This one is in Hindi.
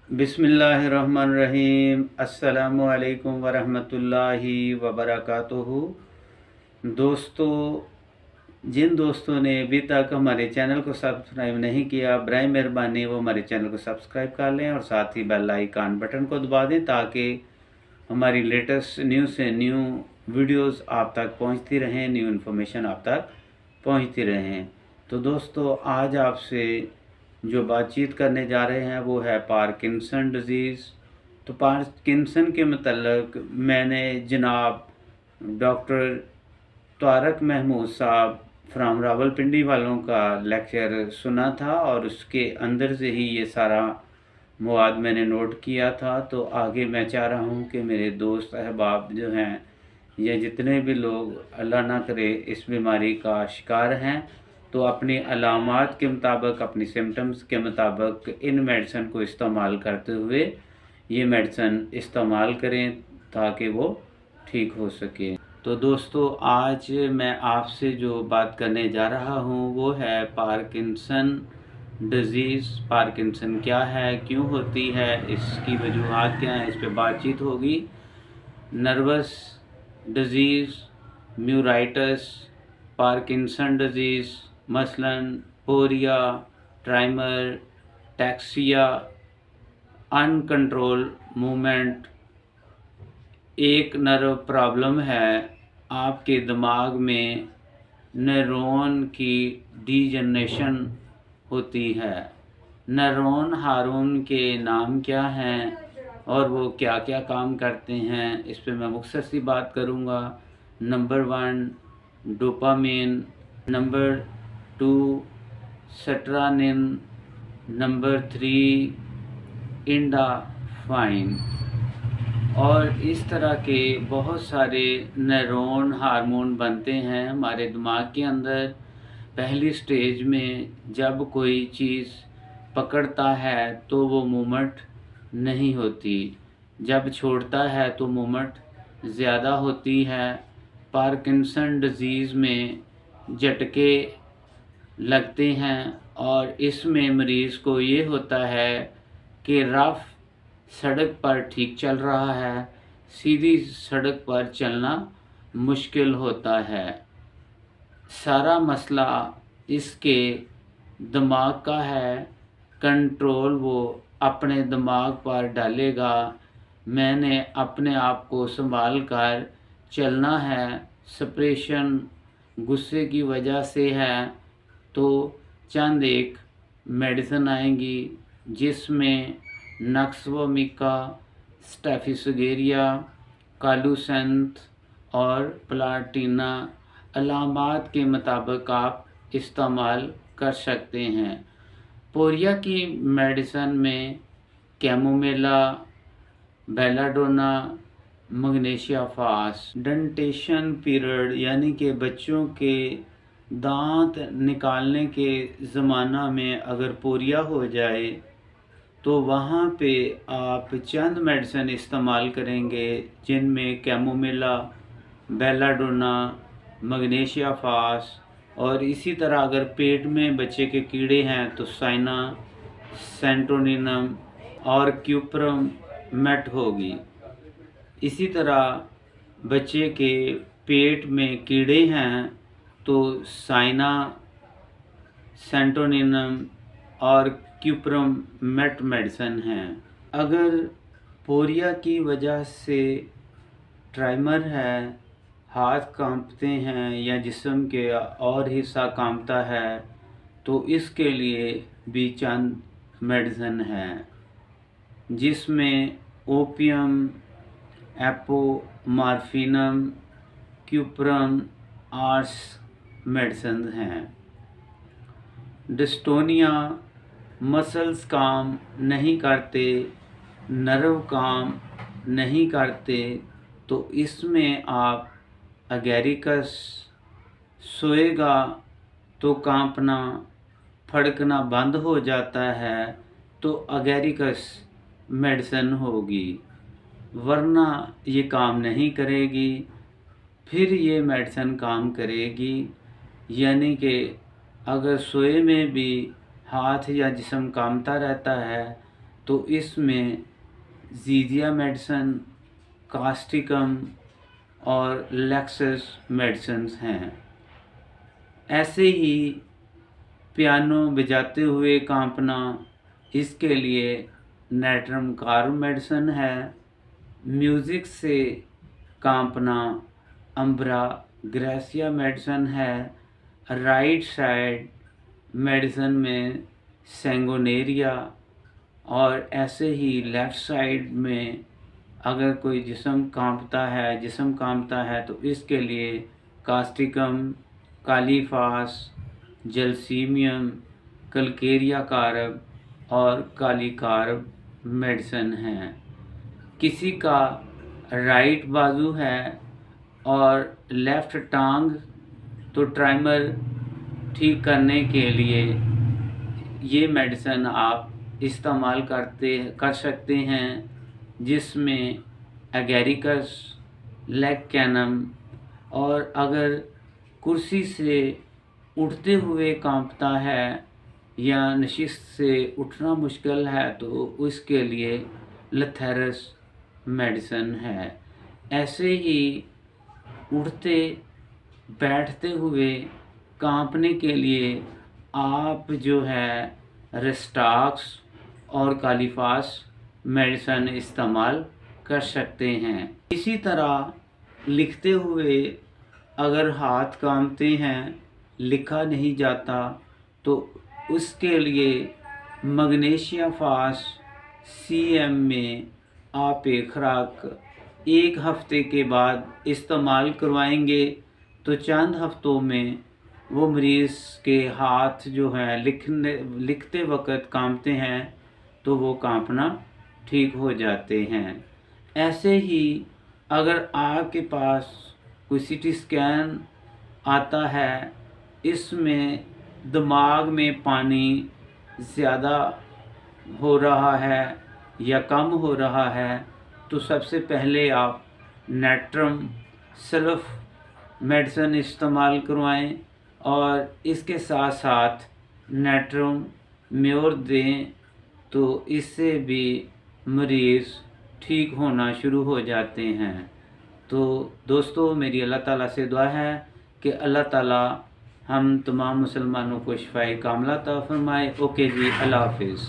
बिस्मिल्लाहिर्रहमानिर्रहीम। अस्सलामु अलैकुम वरहमतुल्लाहि वबरकातुहू। दोस्तों, जिन दोस्तों ने अभी तक हमारे चैनल को सब्सक्राइब नहीं किया, बराए मेहरबानी वो हमारे चैनल को सब्सक्राइब कर लें और साथ ही बेल आइकन बटन को दबा दें ताकि हमारी लेटेस्ट न्यू से न्यू वीडियोस आप तक पहुंचती रहें, न्यू इन्फॉर्मेशन आप तक पहुंचती रहें। तो दोस्तों, आज आपसे जो बातचीत करने जा रहे हैं वो है पार्किंसन डिज़ीज़। तो पार्किंसन के मतलब मैंने जनाब डॉक्टर तारक महमूद साहब फ्राम रावलपिंडी वालों का लेक्चर सुना था और उसके अंदर से ही ये सारा मवाद मैंने नोट किया था। तो आगे मैं चाह रहा हूँ कि मेरे दोस्त अहबाब जो हैं या जितने भी लोग अल्लाह ना करे इस बीमारी का शिकार हैं तो अपनी अलामात के मुताबिक, अपनी सिम्टम्स के मुताबिक इन मेडिसिन को इस्तेमाल करते हुए ये मेडिसिन इस्तेमाल करें ताकि वो ठीक हो सके। तो दोस्तों, आज मैं आपसे जो बात करने जा रहा हूँ वो है पार्किंसन डिज़ीज़। पार्किंसन क्या है, क्यों होती है, इसकी वजूहात क्या हैं, इस पर बातचीत होगी। नर्वस डिज़ीज़, म्यूराइटस, पार्किंसन डिज़ीज़ मसलन पोरिया, ट्राइमर, टैक्सिया, अनकंट्रोल मूवमेंट एक नर्व प्रॉब्लम है। आपके दिमाग में न्यूरॉन की डीजनरेशन होती है। न्यूरॉन हार्मोन के नाम क्या हैं और वो क्या क्या काम करते हैं, इस पे मैं मुख्तसर सी बात करूँगा। Number 1 dopamine, number 2 serotonin, number 3 इंडाफाइन। और इस तरह के बहुत सारे न्यूरॉन हार्मोन बनते हैं हमारे दिमाग के अंदर। पहली स्टेज में जब कोई चीज़ पकड़ता है तो वो मूवमेंट नहीं होती, जब छोड़ता है तो मूवमेंट ज़्यादा होती है। पार्किंसन डिज़ीज़ में झटके लगते हैं और इसमें मरीज़ को ये होता है कि रफ़ सड़क पर ठीक चल रहा है, सीधी सड़क पर चलना मुश्किल होता है। सारा मसला इसके दिमाग का है। कंट्रोल वो अपने दिमाग पर डालेगा। मैंने अपने आप को संभाल कर चलना है। सप्रेशन गुस्से की वजह से है तो चंद एक मेडिसिन आएंगी जिसमें नक्सवमिका, स्टेफिसोगेरिया, कालूसेंथ और प्लाटिना अलामात के मुताबिक आप इस्तेमाल कर सकते हैं। पोरिया की मेडिसिन में कैमोमिला, बेलाडोना, मैग्नीशिया फास। डेंटेशन पीरियड यानी कि बच्चों के दांत निकालने के ज़माना में अगर पोरिया हो जाए तो वहाँ पे आप चंद मेडिसिन इस्तेमाल करेंगे जिनमें कैमोमिला, बेलाडोना, मैग्नीशिया फास और इसी तरह अगर पेट में बच्चे के कीड़े हैं तो साइना, सेंटोनिनम और क्यूप्रम मेट होगी। इसी तरह बच्चे के पेट में कीड़े हैं तो साइना, सेंटोनिनम और क्यूप्रम मेट मेडिसिन हैं। अगर पोरिया की वजह से ट्राइमर है, हाथ कांपते हैं या जिस्म के और हिस्सा कांपता है तो इसके लिए भी चंद मेडिसिन हैं जिसमें ओपियम, एपोमार्फिनम, क्यूप्रम आर्स मेडिसिन हैं। डिस्टोनिया, मसल्स काम नहीं करते, नर्व काम नहीं करते तो इसमें आप अगेरिकस, सोएगा तो कांपना फड़कना बंद हो जाता है तो अगेरिकस मेडिसिन होगी, वरना ये काम नहीं करेगी। फिर ये मेडिसिन काम करेगी यानी कि अगर सोए में भी हाथ या जिस्म कांपता रहता है तो इसमें जीजिया मेडिसन, कास्टिकम और लेक्सस मेडिसिन्स हैं। ऐसे ही पियानो बजाते हुए कांपना, इसके लिए नेट्रम कार्ब मेडिसिन है। म्यूज़िक से कांपना, अम्ब्रा ग्रेसिया मेडिसिन है। राइट साइड मेडिसिन में सेंगोनेरिया, और ऐसे ही लेफ़्ट साइड में अगर कोई जिस्म कांपता है तो इसके लिए कास्टिकम, कालीफास, जलसीमियम, कलकेरिया कार्ब और काली कार्ब मेडिसिन हैं। किसी का राइट बाजू है और लेफ़्ट टांग, तो ट्राइमर ठीक करने के लिए ये मेडिसिन आप इस्तेमाल कर सकते हैं, जिसमें एगेरिकस, लेग कैनम, और अगर कुर्सी से उठते हुए कांपता है या नशिस्त से उठना मुश्किल है तो उसके लिए लथेरस मेडिसिन है। ऐसे ही उठते बैठते हुए कांपने के लिए आप जो है रेस्टाक्स और कालीफास मेडिसिन इस्तेमाल कर सकते हैं। इसी तरह लिखते हुए अगर हाथ कांपते हैं, लिखा नहीं जाता, तो उसके लिए मैग्नीशिया फास CM में आप एक खुराक 1 हफ्ते के बाद इस्तेमाल करवाएंगे तो चंद हफ्तों में वो मरीज़ के हाथ जो हैं लिखते वक्त कांपते हैं तो वो कांपना ठीक हो जाते हैं। ऐसे ही अगर आपके पास कोई CT स्कैन आता है, इसमें दिमाग में पानी ज़्यादा हो रहा है या कम हो रहा है, तो सबसे पहले आप नेट्रम सल्फ मेडिसिन इस्तेमाल करवाएं और इसके साथ साथ नेट्रम म्योर दें, तो इससे भी मरीज़ ठीक होना शुरू हो जाते हैं। तो दोस्तों, मेरी अल्लाह ताला से दुआ है कि अल्लाह ताला हम तमाम मुसलमानों को शिफाए कामिला अता फरमाए। ओके जी, अल्लाह हाफिज़।